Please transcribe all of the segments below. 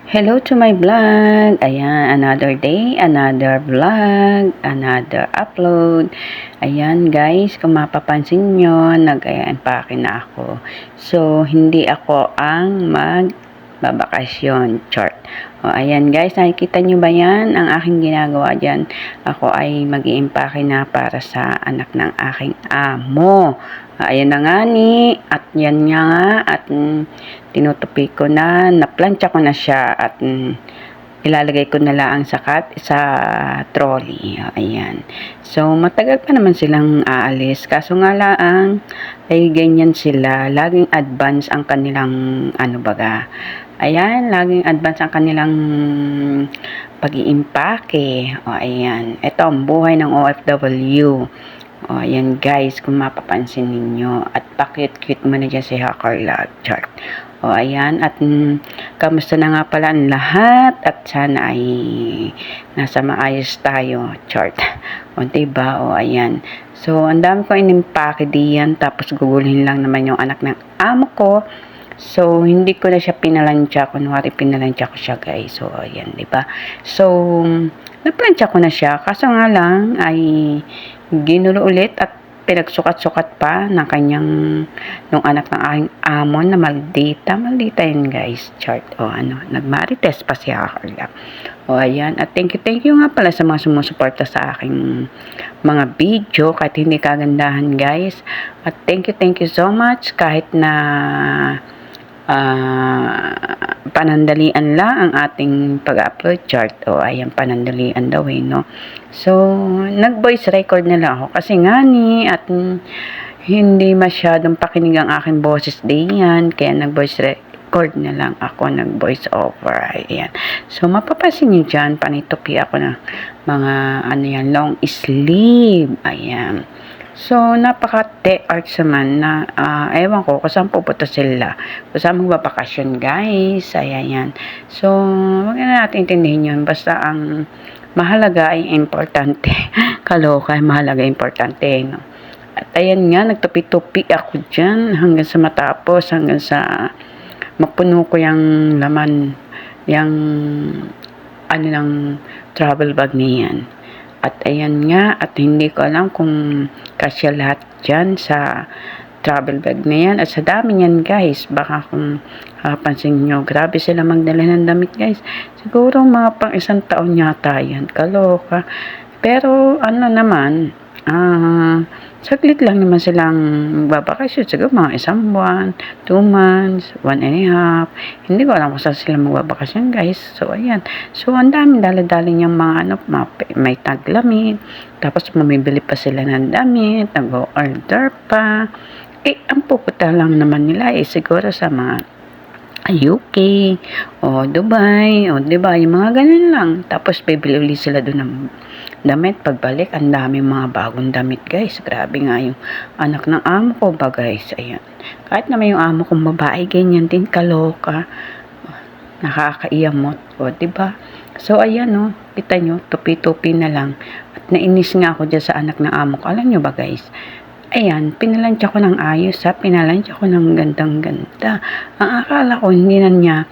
Hello to my vlog. Ayan, another day, another vlog, another upload. Ayan guys, kung mapapansin nyo, nag-empake na ako. So, hindi ako ang magbabakasyon. Short. O, ayan guys, nakikita nyo ba yan? Ang aking ginagawa dyan. Ako ay mag-iimpake na para sa anak ng aking amo. Ayan na nga ni, at yan nga, at tinutupi ko na, naplansya ko na siya, at ilalagay ko na lang sa trolley. Ayan. So, matagal pa naman silang aalis. Kaso nga lang, ay ganyan sila. Laging advance ang kanilang, ayan, laging advance ang kanilang pag-iimpake. O, ayan. Ito ang buhay ng OFW. O, ayan guys, kung mapapansin ninyo. At pa-cute-cute mo na dyan si Hacker Love Chart. O, ayan. At kamusta na nga pala ang lahat. At sana ay nasa maayos tayo. Chart. O, diba? O, ayan. So, ang dami ko inimpake diyan. Tapos, gugulhin lang naman yung anak ng amo ko. So, hindi ko na siya pinalansya. Kunwari, pinalansya ko siya, guys. So, ayan, diba? So, naplansya ko na siya. Kaso nga lang, ay ginulo ulit at pinagsukat-sukat pa ng kanyang nung anak ng aking amo na maldita yun guys, chart. O ano, nagmarites pa siya. O ayan, at thank you nga pala sa mga sumusuporta sa aking mga video kahit hindi kagandahan guys. At thank you so much kahit na panandalian lang ang ating pag-upload chart. O ayan, panandalian daw no. So, nag-voice record na lang ako kasi nga ni at hindi masyadong pakinig ang aking boses diyan, kaya nag-voice record na lang ako, nag-voice over. Ayan. So, mapapansin niyo dyan, panitupi ako ng mga long sleeve. Ayan. So, napaka-te-arts naman na, ewan ko kung saan pupunta sila. Kung saan magbabakasyon, guys. Ayan yan. So, wag na natin intindihin yun. Basta ang mahalaga ay importante. Kaloka ay mahalaga, importante, no? At ayan nga, nagtupi-tupi ako dyan hanggang sa matapos, hanggang sa mapuno ko yung laman, yung ng travel bag niyan. At ayan nga, at hindi ko alam kung kasya lahat dyan sa travel bag na yan. At sa dami niyan guys, baka kung pansin nyo, grabe sila magdala ng damit guys. Siguro mga pang 1 taon yata yan. Kaloka. Pero ano naman, saglit lang naman silang magbabakasyon. Siguro mga 1 buwan, 2 months, 1.5. Hindi ko alam kung saan sila magbabakasyon guys. So ayan. So ang daming dala-dala niyang mga may taglamit. Tapos mamibili pa sila ng damit. Nag-order pa. Ang pupunta lang naman nila siguro sa mga UK o Dubai o diba, yung mga ganun lang. Tapos bibili ulit sila doon ng damit. Pagbalik, ang daming mga bagong damit guys. Grabe nga yung anak ng amo ko ba guys. Ayan. Kahit naman yung amo kong babae, ganyan din, kaloka. Nakakaiyamot. O diba? So ayan o, kita nyo, tupi-tupi na lang. At nainis nga ako dyan sa anak ng amo ko. Alam nyo ba guys? Ayan, pinalansya ko ng ayos pinalansya ko ng gandang-ganda. Ang akala ko hindi na niya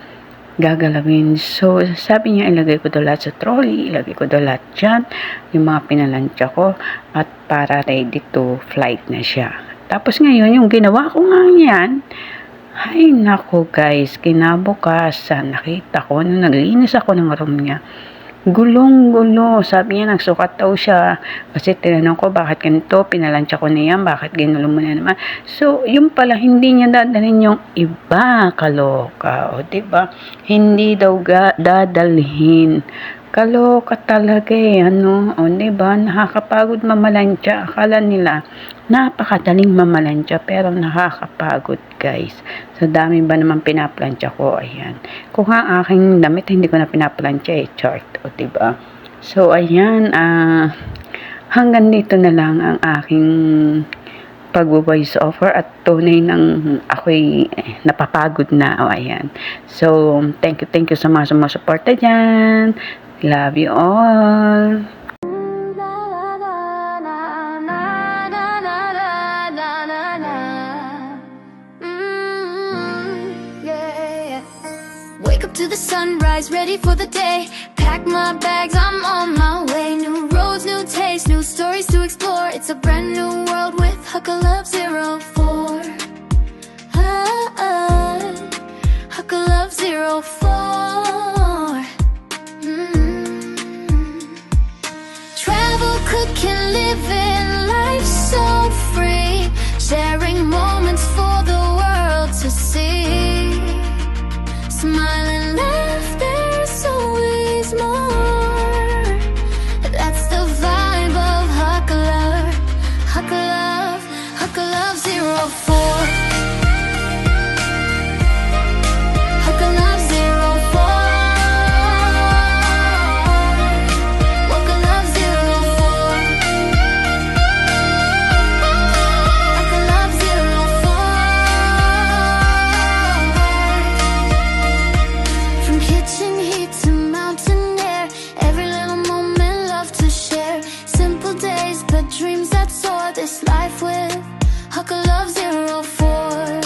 gagalawin. So, sabi niya ilagay ko daw lahat sa trolley, ilagay ko daw lahat dyan, yung mga pinalansya ko, at para ready to flight na siya. Tapos ngayon, yung ginawa ko nga yan, ay nako guys, kinabukasan, nakita ko, nung naglinis ako ng room niya, gulong-gulo. Sabi niya, nagsukat daw siya. Kasi tinanong ko, bakit ganito? Pinalansya ko na yan. Bakit ginulo mo na naman? So, yung pala, hindi niya dadalhin yung iba. Kaloka. O, diba? Hindi daw dadalhin. Kaloka talaga O, diba? Nakakapagod mamalansya. Akala nila, napakadaling mamalansya. Pero nakakapagod, guys. Sa dami ba naman pinaplansya ko? Ayan. Kung ang aking damit, hindi ko na pinaplansya chart. O, diba? So, ayan. Hanggang dito na lang ang aking pag-voice over at tunay ng ako'y napapagod na. O, ayan. So, thank you sa mga sumusuporta dyan. Love you all. Wake up to the the sunrise, ready for the day. Pack my bags, I'm on my way. New roads, new tastes, new stories to explore. It's a brand new world with Huckle Love 04. Huckle Love 04. Travel, cooking, living life so free. Sharing moments for the world to see. Smile and laugh, there's always more. That's the vibe of Huckle Love. Huckle Love, Huckle Love 04. Huckle Love 04. Huckle Love 04. Huckle Love 04. From kitchen heat to mountain air, every little moment love to share. Simple days but dreams that soar. This life with Huckle Love 04.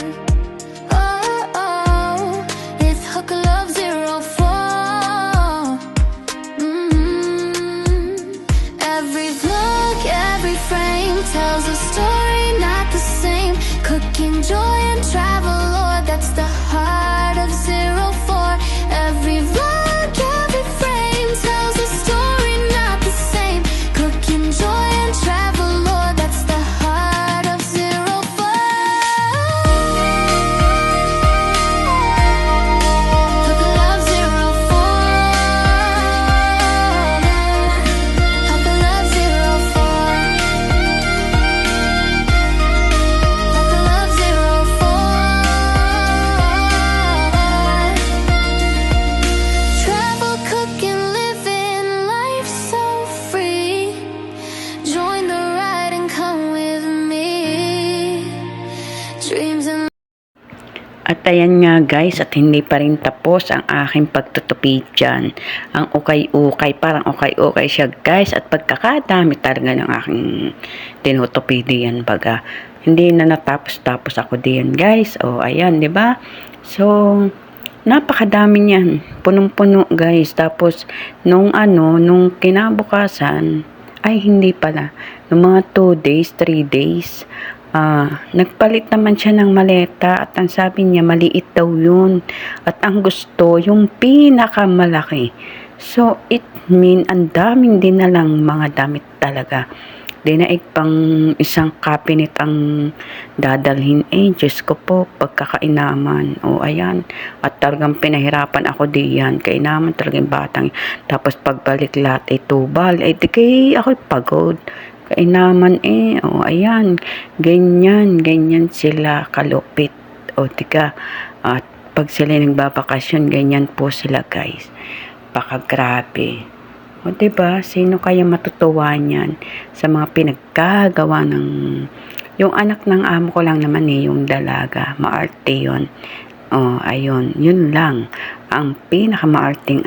Oh, oh, it's Huckle Love 04. Every vlog, every frame tells a story not the same. Cooking, joy and travel, Lord, that's the heart of 04. Every vlog, every frame tells a story not the same. Cooking, joy and travel, Lord, that's the heart of 04. Huckle Love 04. Huckle Love 04. Huckle Love 04. Travel, cooking, living life so free. Join the ride and come with me. Dreams and At ayan nga guys, at hindi pa rin tapos ang aking pagtutupi dyan. Ang ukay-ukay, parang ukay-ukay siya guys. At pagkakadami talaga ng aking tinutupi diyan baga. Hindi na natapos-tapos ako diyan guys. O ayan, di ba? So, napakadami niyan. Punong-puno guys. Tapos, nung kinabukasan, ay hindi pala. Nung mga 2 days, 3 days, nagpalit naman siya ng maleta at ang sabi niya maliit daw yun at ang gusto yung pinakamalaki. So it mean ang daming dinalang mga damit talaga. Dinaig pang isang cabinet ang dadalhin. Diyos ko po, pagkakainaman. O ayan, at talagang pinahirapan ako diyan. Kainaman talagang batang. Tapos pagbalik lahat ay tubal. Di kay ako'y pagod. Kainaman o ayan, ganyan sila kalupit. O tika, at pag sila nagbabakasyon, ganyan po sila guys. Baka grabe. O diba, sino kaya matutuwa niyan sa mga pinagkagawa ng, yung anak ng amo ko lang naman yung dalaga, maarte yun. O, ayun, yun lang, ang pinakamaarting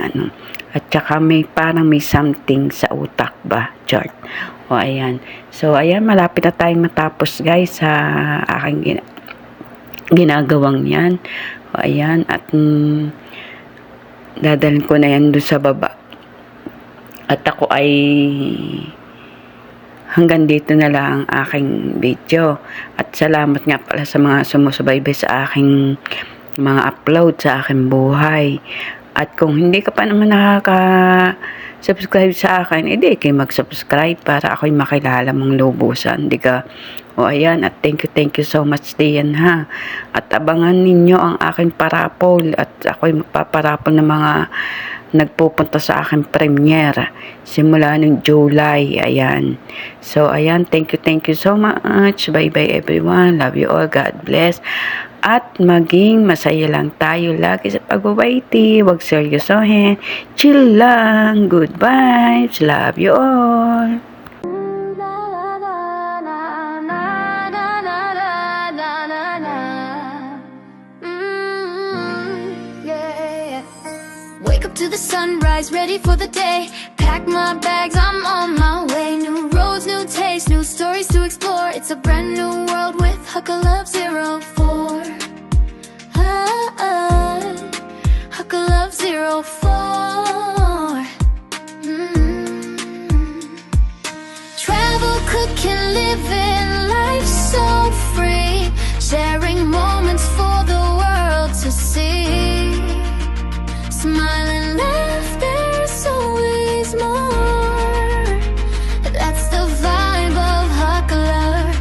At saka parang may something sa utak ba, chart. O, ayan. So, ayan, malapit na tayong matapos, guys, sa aking ginagawang yan. O, ayan, at dadalhin ko na yan doon sa baba. At ako ay hanggang dito na lang ang aking video. At salamat nga pala sa mga sumusubaybay sa aking mga upload sa aking buhay. At kung hindi ka pa naman nakaka-subscribe sa akin, edi kayo mag-subscribe para ako'y makilala mong lubusan, di ka? O ayan, at thank you so much diyan ha. At abangan ninyo ang aking parapol at ako'y magpaparapol ng mga nagpupunta sa aking premiere simula ng July. Ayan. So ayan, thank you so much. Bye everyone. Love you all. God bless. At maging masaya lang tayo lagi sa pagbabayti. Huwag seryosohin. Chill lang. Good vibes. Love you all. Wake up to the sunrise, ready for the day. Pack my bags, I'm on my way. New roads, new tastes, new stories to explore. It's a brand new world with Huckle Love 04. Huckle Love 04. 04. Travel, cooking, living life so free, sharing moments for the world to see. Smiling, laughter's always more. That's the vibe of Huckler,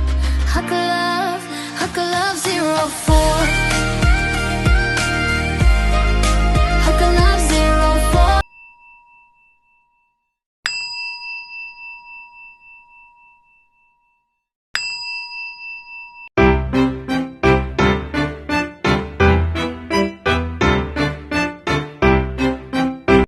Huckler, Huckler 04.